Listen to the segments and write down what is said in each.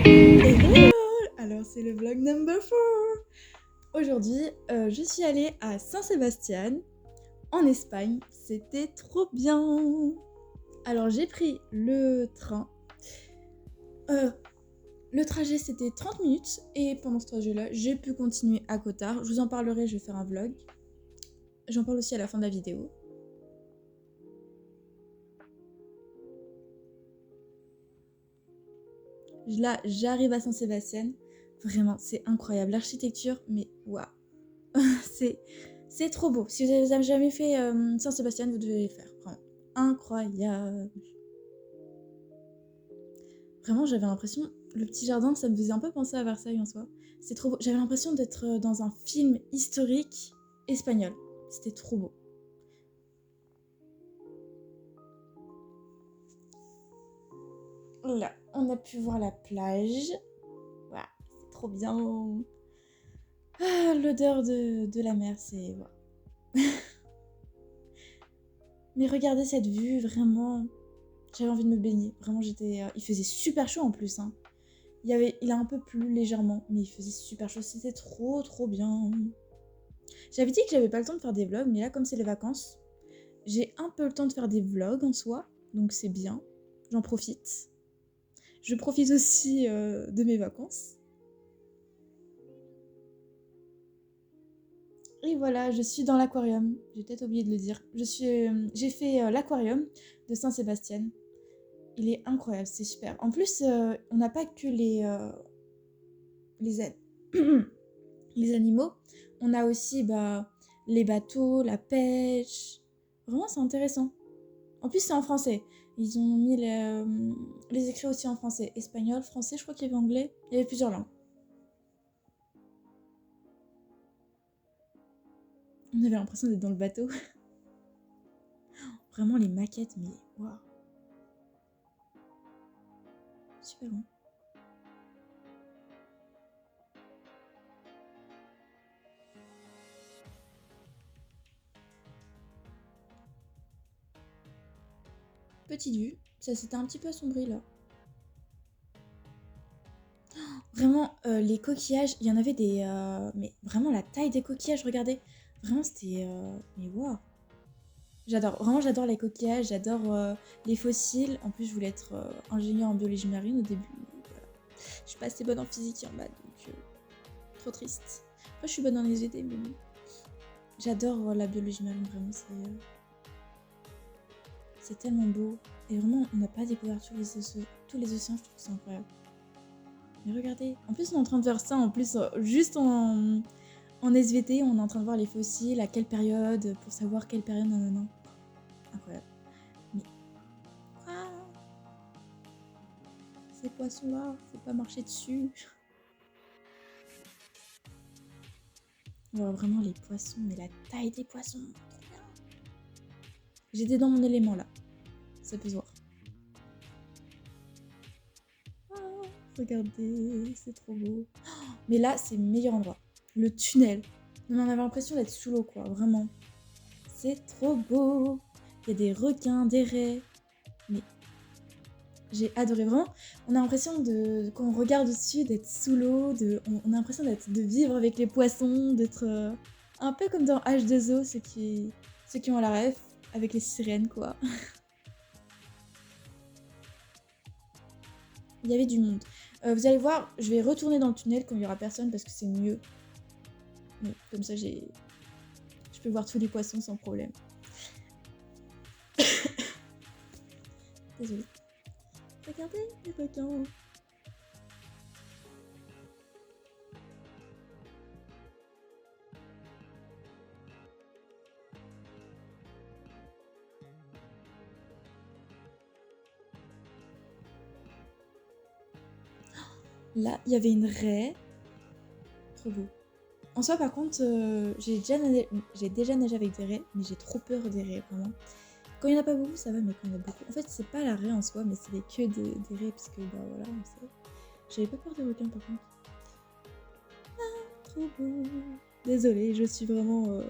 Hello! Alors c'est le vlog number 4. Aujourd'hui, je suis allée à Saint-Sébastien, en Espagne. C'était trop bien! Alors j'ai pris le train. Le trajet c'était 30 minutes et pendant ce trajet-là, j'ai pu continuer à Cotard. Je vous en parlerai, je vais faire un vlog. J'en parle aussi à la fin de la vidéo. Là, j'arrive à Saint-Sébastien. Vraiment, c'est incroyable. L'architecture, mais waouh! C'est trop beau. Si vous n'avez jamais fait Saint-Sébastien, vous devez le faire. Vraiment. Incroyable. Vraiment, j'avais l'impression, le petit jardin, ça me faisait un peu penser à Versailles en soi. C'est trop beau. J'avais l'impression d'être dans un film historique espagnol. C'était trop beau. Là, on a pu voir la plage. Voilà, c'est trop bien. Ah, l'odeur de la mer, c'est... Wow. Mais regardez cette vue, vraiment. J'avais envie de me baigner. Vraiment, j'étais... il faisait super chaud en plus. Hein. Il a un peu plu légèrement, mais il faisait super chaud. C'était trop bien. J'avais dit que j'avais pas le temps de faire des vlogs, mais là, comme c'est les vacances, j'ai un peu le temps de faire des vlogs en soi. Donc c'est bien. J'en profite. Je profite aussi de mes vacances. Et voilà, je suis dans l'aquarium. J'ai peut-être oublié de le dire. J'ai fait l'aquarium de Saint-Sébastien. Il est incroyable, c'est super. En plus, on n'a pas que les, les animaux. On a aussi les bateaux, la pêche. Vraiment, c'est intéressant. En plus, c'est en français. Ils ont mis les écrits aussi en français. Espagnol, français, je crois qu'il y avait anglais. Il y avait plusieurs langues. On avait l'impression d'être dans le bateau. Vraiment, les maquettes, mais waouh. Super bon. Petite vue, ça s'était un petit peu assombri là. Vraiment, les coquillages, il y en avait des... mais vraiment la taille des coquillages, regardez. Vraiment, c'était... mais waouh. Vraiment j'adore les coquillages, j'adore les fossiles. En plus, je voulais être ingénieure en biologie marine au début. Voilà. Je suis pas assez bonne en physique et en maths, donc trop triste. Après, je suis bonne en SVT, mais bon. J'adore la biologie marine, vraiment, c'est tellement beau. Et vraiment, on n'a pas découvert tous les océans, je trouve que c'est incroyable. Mais regardez, en plus on est en train de faire ça, en plus juste en SVT, on est en train de voir les fossiles, à quelle période, pour savoir quelle période, non. Incroyable. Mais quoi? Ces poissons-là, faut pas marcher dessus. On voit vraiment les poissons, mais la taille des poissons, trop bien. J'étais dans mon élément là, ça peut se voir. Oh, regardez, c'est trop beau. Oh, mais là, c'est le meilleur endroit. Le tunnel. On avait l'impression d'être sous l'eau, quoi, vraiment. C'est trop beau. Il y a des requins, des raies. Mais j'ai adoré, vraiment. On a l'impression quand on regarde au-dessus, d'être sous l'eau. On a l'impression de vivre avec les poissons, d'être un peu comme dans H2O, ceux qui ont la ref, avec les sirènes, quoi. Il y avait du monde. Vous allez voir, je vais retourner dans le tunnel quand il y aura personne parce que c'est mieux. Mais comme ça, je peux voir tous les poissons sans problème. Désolée. Regardez les requins. Là, il y avait une raie. Trop beau. En soi, par contre, j'ai déjà nagé avec des raies, mais j'ai trop peur des raies, vraiment. Quand il n'y en a pas beaucoup, ça va, mais quand il y en a beaucoup... En fait, c'est pas la raie en soi, mais c'est les queues des raies, parce que, voilà, on sait. J'avais pas peur des requins, par contre. Ah, trop beau. Désolée, je suis vraiment...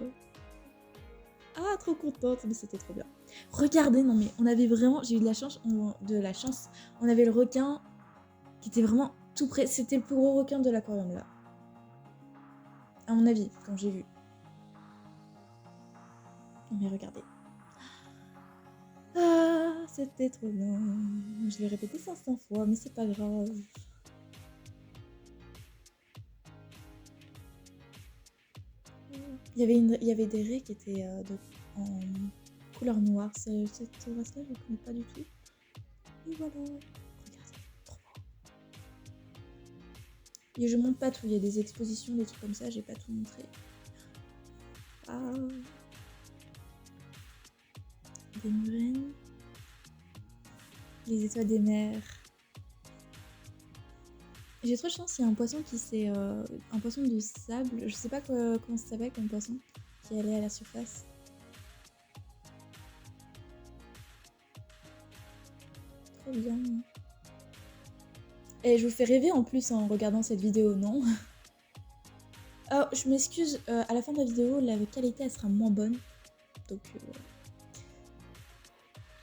Ah, trop contente, mais c'était trop bien. Regardez, non mais on avait vraiment, j'ai eu de la chance, on avait le requin qui était vraiment tout près, c'était le plus gros requin de l'aquarium là. À mon avis, quand j'ai vu. Non mais regardez. Ah, c'était trop bien. Je l'ai répété 500 fois, mais c'est pas grave. Il y avait des raies qui étaient en couleur noire. Cette race-là, je ne connais pas du tout. Et voilà. Regardez, trop beau. Et je montre pas tout. Il y a des expositions, des trucs comme ça. J'ai pas tout montré. Ah. Des murènes. Les étoiles des mers. J'ai trop de chance, il y a un poisson qui s'est... un poisson de sable. Je sais pas comment ça s'appelle comme poisson. Qui allait à la surface. Trop bien. Et je vous fais rêver en plus en regardant cette vidéo, non? Oh, je m'excuse, à la fin de la vidéo, la qualité elle sera moins bonne. Donc voilà.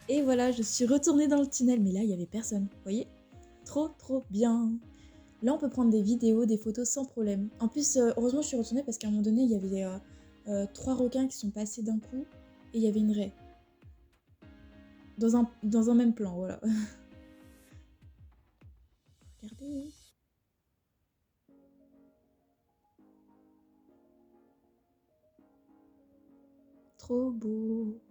Et voilà, je suis retournée dans le tunnel, mais là il y avait personne, vous voyez? Trop bien. Là on peut prendre des vidéos, des photos sans problème. En plus, heureusement je suis retournée parce qu'à un moment donné, il y avait 3 requins qui sont passés d'un coup et il y avait une raie. Dans un même plan, voilà. Regardez. Trop beau.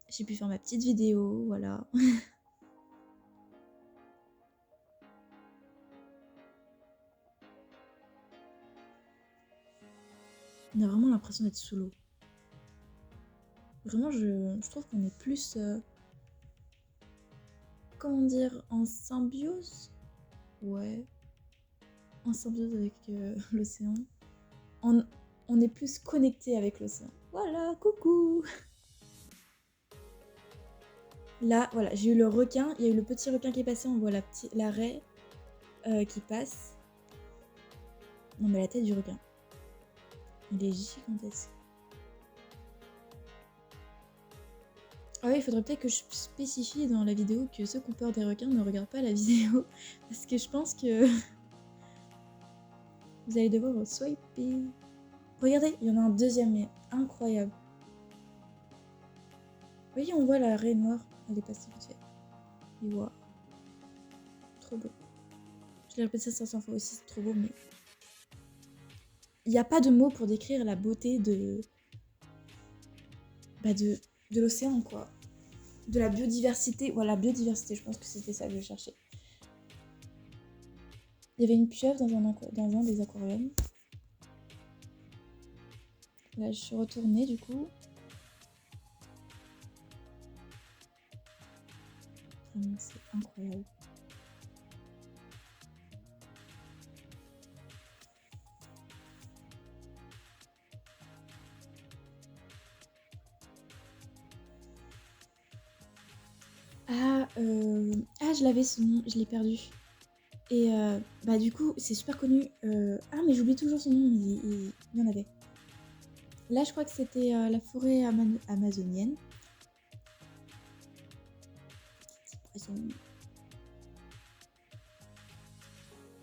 J'ai pu faire ma petite vidéo, voilà. On a vraiment l'impression d'être sous l'eau. Vraiment, je trouve qu'on est plus... comment dire, en symbiose. Ouais, en symbiose avec l'océan. On est plus connecté avec l'océan. Voilà, coucou. Là, voilà, j'ai eu le requin. Il y a eu le petit requin qui est passé. On voit la raie qui passe. Non, mais la tête du requin. Il est gigantesque. Ah oui, il faudrait peut-être que je spécifie dans la vidéo que ceux qui ont peur des requins ne regardent pas la vidéo. Parce que je pense que vous allez devoir swiper. Regardez, il y en a un deuxième, mais incroyable. Vous voyez, on voit la raie noire. Elle est passée vite fait. Et waouh. Trop beau. Je l'ai répété 500 fois aussi, c'est trop beau, mais... Il n'y a pas de mots pour décrire la beauté de l'océan, quoi. De la biodiversité. Voilà, biodiversité, je pense que c'était ça que je cherchais. Il y avait une pieuvre dans un des aquariums. Là, je suis retournée, du coup. Vraiment, c'est incroyable. Je l'avais son nom, je l'ai perdu. Et bah du coup, c'est super connu. Ah, mais j'oublie toujours son nom, mais il y en avait. Là, je crois que c'était la forêt amazonienne.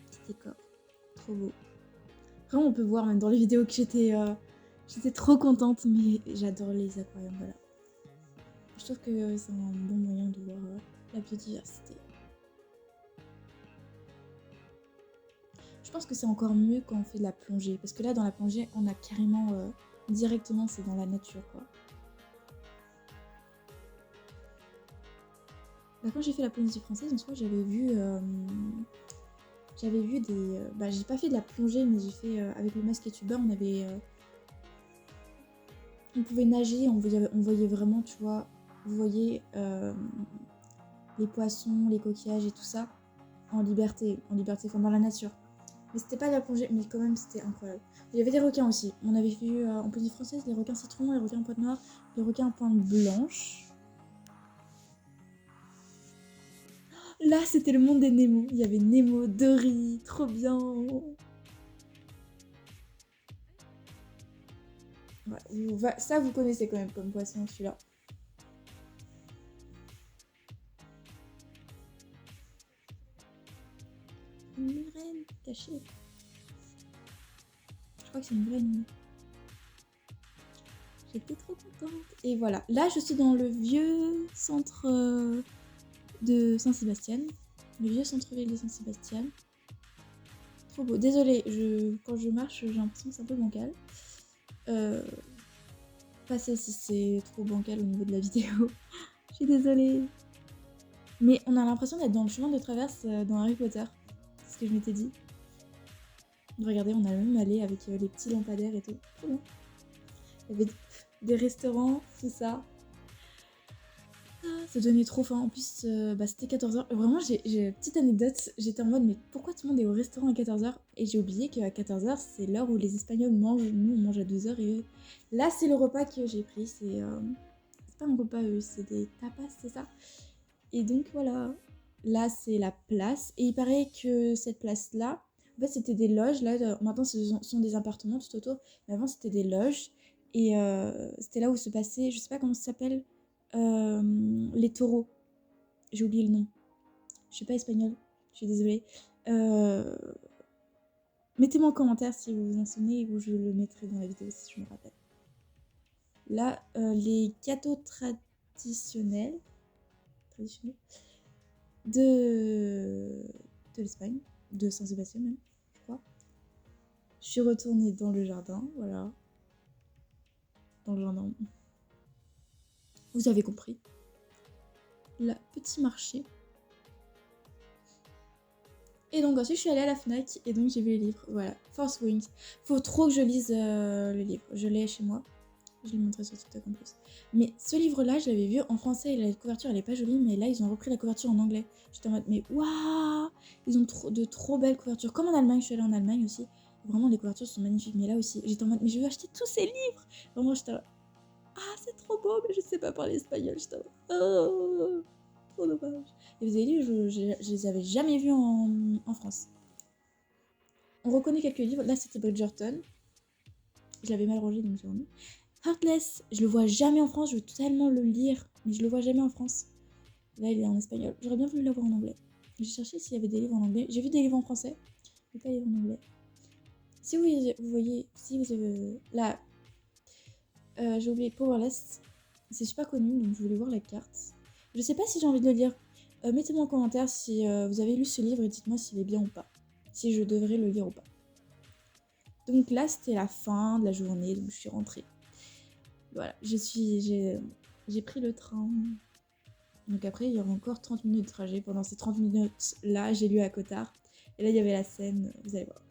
Petit décor. Trop beau. Vraiment, on peut voir même dans les vidéos que j'étais trop contente, mais j'adore les aquariums, voilà. Je trouve que c'est un bon moyen de voir la biodiversité. Je pense que c'est encore mieux quand on fait de la plongée, parce que là, dans la plongée, on a carrément directement, c'est dans la nature, quoi. Bah, quand j'ai fait la Polynésie française, une fois, j'avais vu des... bah, j'ai pas fait de la plongée, mais j'ai fait avec le masque et tuba, on pouvait nager, on voyait vraiment, tu vois, vous voyez les poissons, les coquillages et tout ça en liberté, enfin dans la nature. Mais c'était pas de la plongée, mais quand même c'était incroyable. Il y avait des requins aussi. On avait vu en Polynésie française les requins citron, les requins pointe noire, les requins à pointe blanche. Là, c'était le monde des Nemo. Il y avait Nemo, Dory, trop bien. Ouais, ça, vous connaissez quand même comme poisson, celui-là. Une murène cachée. Je crois que c'est une murène. J'étais trop contente. Et voilà, là je suis dans le vieux centre de Saint-Sébastien. Le vieux centre-ville de Saint-Sébastien. Trop beau. Désolée, quand je marche, j'ai l'impression que c'est un peu bancal. Passez si c'est trop bancal au niveau de la vidéo. Je suis désolée. Mais on a l'impression d'être dans le chemin de traverse dans Harry Potter. C'est ce que je m'étais dit. Regardez, on a même allé avec les petits lampadaires et tout. Trop bien. Il y avait des restaurants, tout ça. Ça donnait trop faim. En plus, c'était 14h. Vraiment, j'ai une petite anecdote. J'étais en mode, mais pourquoi tout le monde est au restaurant à 14h? Et j'ai oublié qu'à 14h, c'est l'heure où les Espagnols mangent. Nous, on mange à 2h. Et là, c'est le repas que j'ai pris. C'est pas un repas, c'est des tapas, c'est ça? Et donc, voilà. Là, c'est la place. Et il paraît que cette place-là, en fait, c'était des loges. Là, maintenant, ce sont des appartements tout autour. Mais avant, c'était des loges. Et c'était là où se passait, je sais pas comment ça s'appelle, les taureaux. J'ai oublié le nom. Je suis pas espagnole, je suis désolée. Mettez-moi en commentaire si vous vous en souvenez ou je le mettrai dans la vidéo si je me rappelle. Là, les gâteaux traditionnels de l'Espagne, de Saint-Sébastien même, je crois. Je suis retournée dans le jardin, voilà. Dans le jardin. Vous avez compris. Le petit marché. Et donc ensuite je suis allée à la Fnac et donc j'ai vu le livre, voilà, Force Wings. Faut trop que je lise le livre, je l'ai chez moi, je l'ai montré sur TikTok en plus. Mais ce livre-là, je l'avais vu en français et la couverture elle est pas jolie, mais là ils ont repris la couverture en anglais. J'étais en mode, mais waouh, ils ont de trop belles couvertures, comme en Allemagne, je suis allée en Allemagne aussi. Vraiment les couvertures sont magnifiques, mais là aussi, j'étais en mode, mais je veux acheter tous ces livres. Vraiment j'étais là, ah c'est trop beau, mais je sais pas parler espagnol, j'étais là, oh. Trop dommage. Et vous avez dit, je les avais jamais vus en France. On reconnaît quelques livres. Là, c'était Bridgerton. Je l'avais mal rangé, donc j'ai remis. Heartless, je le vois jamais en France. Je veux tellement le lire, mais je le vois jamais en France. Là, il est en espagnol. J'aurais bien voulu l'avoir en anglais. J'ai cherché s'il y avait des livres en anglais. J'ai vu des livres en français, mais pas des livres en anglais. Si vous voyez, si vous avez... Là, j'ai oublié Powerless. C'est super connu, donc je voulais voir la carte. Je sais pas si j'ai envie de le lire. Mettez-moi en commentaire si vous avez lu ce livre et dites-moi s'il est bien ou pas. Si je devrais le lire ou pas. Donc là, c'était la fin de la journée, donc je suis rentrée. Voilà, j'ai pris le train. Donc après, il y aura encore 30 minutes de trajet. Pendant ces 30 minutes-là, j'ai lu à Cotard. Et là, il y avait la Seine, vous allez voir.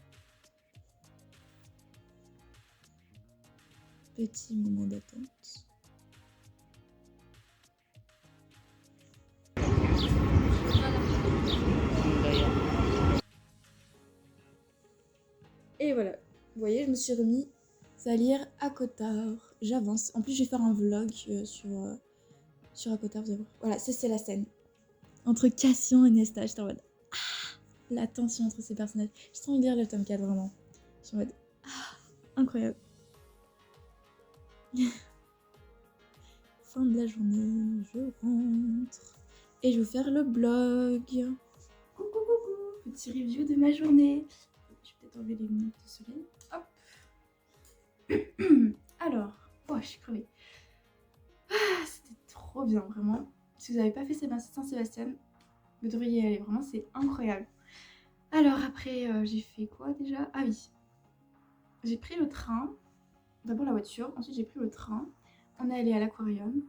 Petit moment d'attente. Et voilà, vous voyez, je me suis remis à lire à Cotard. J'avance. En plus, je vais faire un vlog sur à Cotard, vous allez voir. Voilà, c'est la scène. Entre Cassian et Nesta, j'étais en mode... Ah, la tension entre ces personnages. J'ai trop envie de lire le tome 4, vraiment. Je suis en mode... Ah, incroyable. Fin de la journée, je rentre. Et je vais faire le blog. Coucou, coucou. Petit review de ma journée. Je vais peut-être enlever les lunettes de soleil. Hop. Alors, oh, je suis crevée. Ah, c'était trop bien, vraiment. Si vous n'avez pas fait Saint-Sébastien, vous devriez y aller. Vraiment, c'est incroyable. Alors après, j'ai fait quoi déjà? Ah oui. J'ai pris le train. D'abord la voiture, ensuite j'ai pris le train. On est allé à l'aquarium.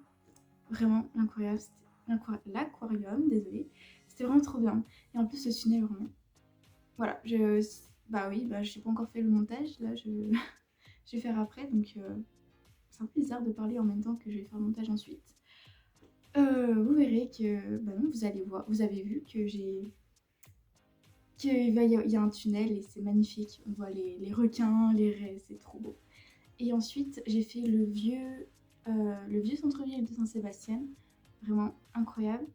Vraiment incroyable. L'aquarium, désolée. C'était vraiment trop bien. Et en plus, le tunnel, vraiment. Voilà, bah oui, j'ai pas encore fait le montage. Là, je vais faire après. Donc, c'est un peu bizarre de parler en même temps que je vais faire le montage ensuite. Vous verrez que, bah non, vous allez voir, vous avez vu que qu'il y a un tunnel et c'est magnifique. On voit les requins, les raies, c'est trop beau. Et ensuite, j'ai fait le vieux centre-ville de Saint-Sébastien, vraiment incroyable.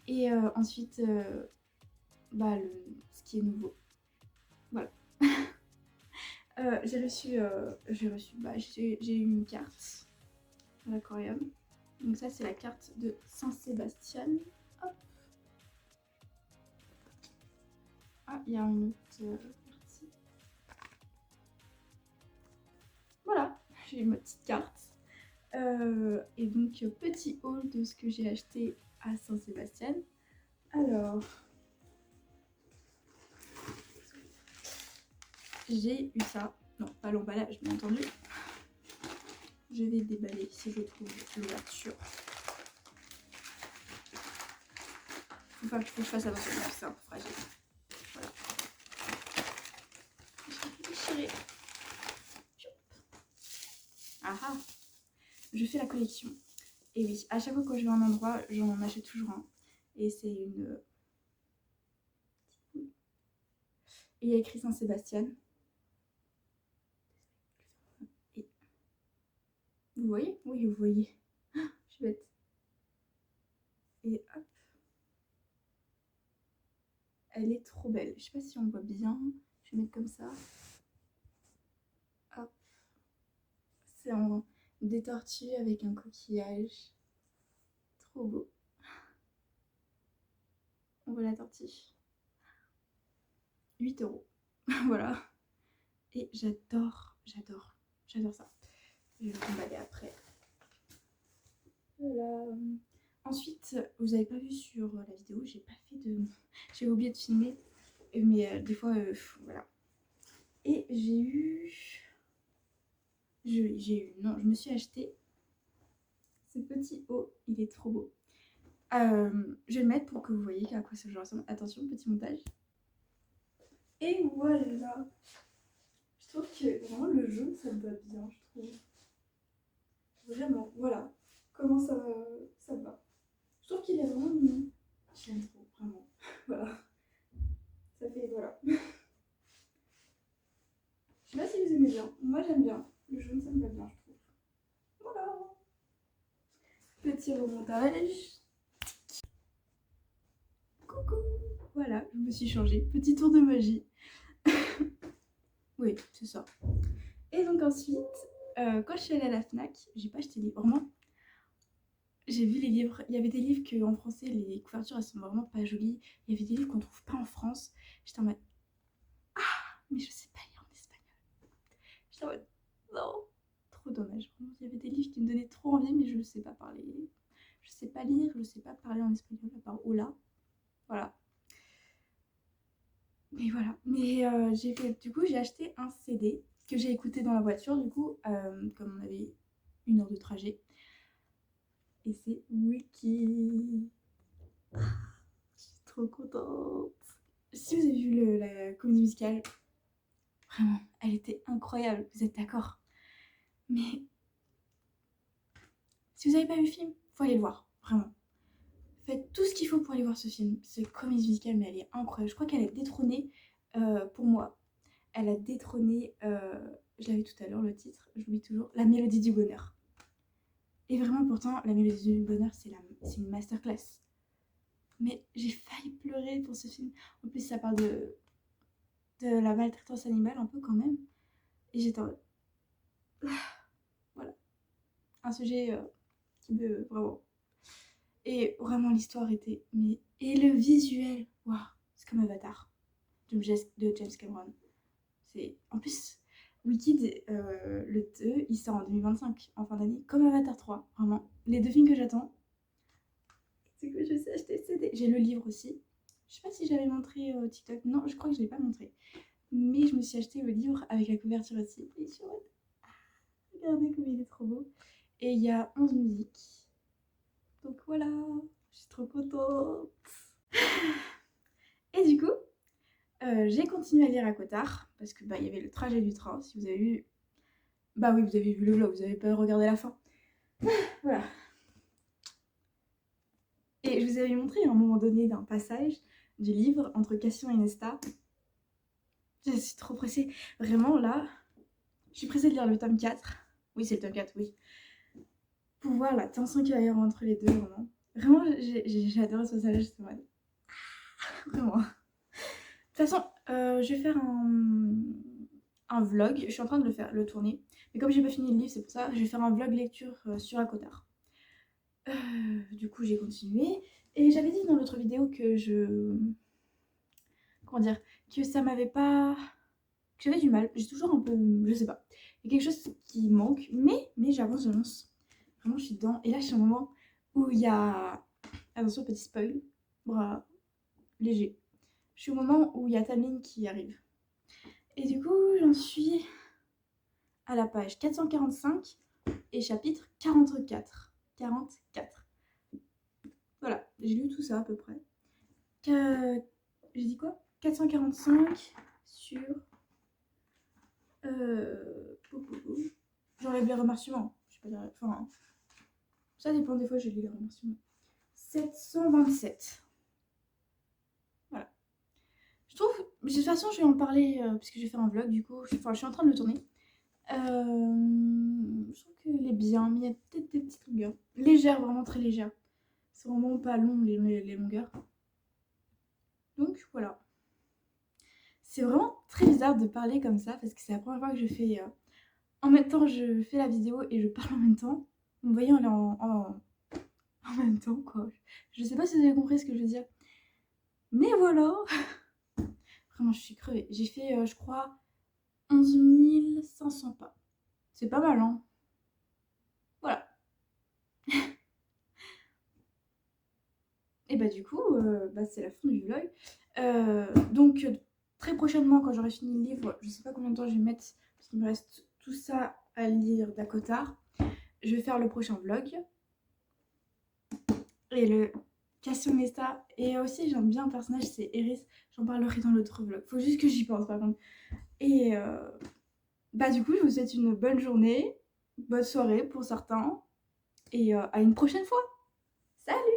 Et ensuite, ce qui est nouveau. Voilà. J'ai eu une carte à l'aquarium. Donc ça c'est la carte de Saint-Sébastien. Hop. Ah, il y a une autre partie. Voilà, j'ai ma petite carte. Et donc petit haul de ce que j'ai acheté à Saint-Sébastien. Alors, j'ai eu ça. Non, pas l'emballage, bien entendu. Je vais déballer si je trouve l'ouverture. Faut que je fasse attention, c'est un peu fragile. Voilà. Je vais déchirer. Ah ah. Je fais la collection. Et oui, à chaque fois que je vais à un endroit, j'en achète toujours un. Et c'est une... Et il y a écrit Saint-Sébastien. Et... Vous voyez? Oui, vous voyez. Je suis bête. Et hop. Elle est trop belle. Je sais pas si on voit bien. Je vais mettre comme ça. Hop. C'est en des tortues avec un coquillage. Trop beau. On voit la tortue. 8 €. Voilà. Et j'adore ça. Je vais le remballer après. Voilà. Ensuite, vous avez pas vu sur la vidéo, j'ai pas fait de... J'ai oublié de filmer. Mais des fois, voilà. Et j'ai eu... Non, je me suis acheté ce petit haut. Il est trop beau. Je vais le mettre pour que vous voyez à quoi ça ressemble. Attention, petit montage. Et voilà. Je trouve que vraiment le jaune, ça me va bien, je trouve. Vraiment, voilà. Comment ça me va. Je trouve qu'il est vraiment mignon. Je l'aime trop, vraiment. Voilà. Ça fait, voilà. Je sais pas si vous aimez bien. Moi, j'aime bien. Le jaune, ça me va bien, je trouve. Voilà. Petit remontage. Coucou. Voilà, je me suis changée. Petit tour de magie. Oui, c'est ça. Et donc ensuite, quand je suis allée à la Fnac, j'ai pas acheté des livres. Vraiment, j'ai vu les livres. Il y avait des livres qu'en français, les couvertures, elles sont vraiment pas jolies. Il y avait des livres qu'on trouve pas en France. J'étais en mode... Ah, mais je sais pas lire en espagnol. J'étais en mode... Non, trop dommage. Vraiment, il y avait des livres qui me donnaient trop envie, mais je ne sais pas parler. Je sais pas lire, je sais pas parler en espagnol, à part hola. Voilà. Mais voilà. Mais du coup, j'ai acheté un CD que j'ai écouté dans la voiture, du coup, comme on avait 1 heure de trajet. Et c'est Wiki. Je suis trop contente. Si vous avez vu la comédie musicale, vraiment, elle était incroyable, vous êtes d'accord? Mais si vous n'avez pas vu le film, faut aller le voir, vraiment. Faites tout ce qu'il faut pour aller voir ce film. Cette comédie musicale, mais elle est incroyable. Je crois qu'elle a détrôné, pour moi, elle a détrôné, je l'avais tout à l'heure le titre, j'oublie toujours, La Mélodie du Bonheur. Et vraiment, pourtant, La Mélodie du Bonheur, c'est une masterclass. Mais j'ai failli pleurer pour ce film. En plus, ça parle de la maltraitance animale, un peu quand même. Et j'étais en... Voilà. Un sujet qui me... Vraiment... Et vraiment, l'histoire était... Mais... Et le visuel, waouh, c'est comme Avatar de James Cameron. C'est... En plus, Wicked, le 2, il sort en 2025, en fin d'année, comme Avatar 3, vraiment. Les 2 films que j'attends. C'est que je sais acheter CD. J'ai le livre aussi. Je sais pas si j'avais montré TikTok. Non, je crois que je l'ai pas montré. Mais je me suis acheté le livre avec la couverture aussi. Et je suis en mode... Regardez comme il est trop beau. Et il y a 11 musiques. Donc voilà, je suis trop contente. Et du coup, j'ai continué à lire à Cotard. Parce que il y avait le trajet du train. Si vous avez vu... Bah oui, vous avez vu le vlog, vous avez pas regardé la fin. Voilà. Et je vous avais montré à un moment donné d'un passage du livre entre Cassien et Nesta. Je suis trop pressée. Vraiment, là, je suis pressée de lire le tome 4. Oui, c'est le tome 4, oui. Pour voir la tension qu'il va y avoir entre les deux, vraiment. Vraiment, j'ai adoré ce passage, c'est vrai. Vraiment. De toute façon, je vais faire un vlog. Je suis en train de le tourner. Mais comme j'ai pas fini le livre, c'est pour ça, je vais faire un vlog lecture sur Akotard. Du coup, j'ai continué. Et j'avais dit dans l'autre vidéo que comment dire, que ça m'avait pas, que j'avais du mal. J'ai toujours un peu, je sais pas, il y a quelque chose qui manque, mais j'avance. Vraiment, je suis dedans. Et là, je suis au moment où il y a, attention, petit spoil, bras léger. Je suis au moment où il y a Tamlin qui arrive. Et du coup, j'en suis à la page 445 et chapitre 44. 44. Voilà, j'ai lu tout ça à peu près. J'ai dit quoi? 445 sur... J'enlève les remerciements. Je sais pas dire... Enfin, ça dépend, des fois je lis les remerciements. 727. Voilà. Je trouve... De toute façon, je vais en parler, puisque je vais faire un vlog, du coup. Enfin, je suis en train de le tourner. Je trouve qu'elle est bien, mais il y a peut-être des petites longueurs. Légères, vraiment très légères. C'est vraiment pas long, les longueurs. Donc, voilà. C'est vraiment très bizarre de parler comme ça, parce que c'est la première fois que je fais... en même temps, je fais la vidéo et je parle en même temps. Vous voyez, on est en même temps, quoi. Je sais pas si vous avez compris ce que je veux dire. Mais voilà. Vraiment, je suis crevée. J'ai fait, je crois, 11 500 pas. C'est pas mal, hein. Voilà. Et bah du coup, c'est la fin du vlog. Donc, très prochainement, quand j'aurai fini le livre, je sais pas combien de temps je vais mettre, parce qu'il me reste tout ça à lire d'Akotard. Je vais faire le prochain vlog. Et le Cassionesta. Et aussi, j'aime bien un personnage, c'est Eris. J'en parlerai dans l'autre vlog. Faut juste que j'y pense, par contre. Et bah du coup, je vous souhaite une bonne journée, bonne soirée pour certains. Et à une prochaine fois. Salut!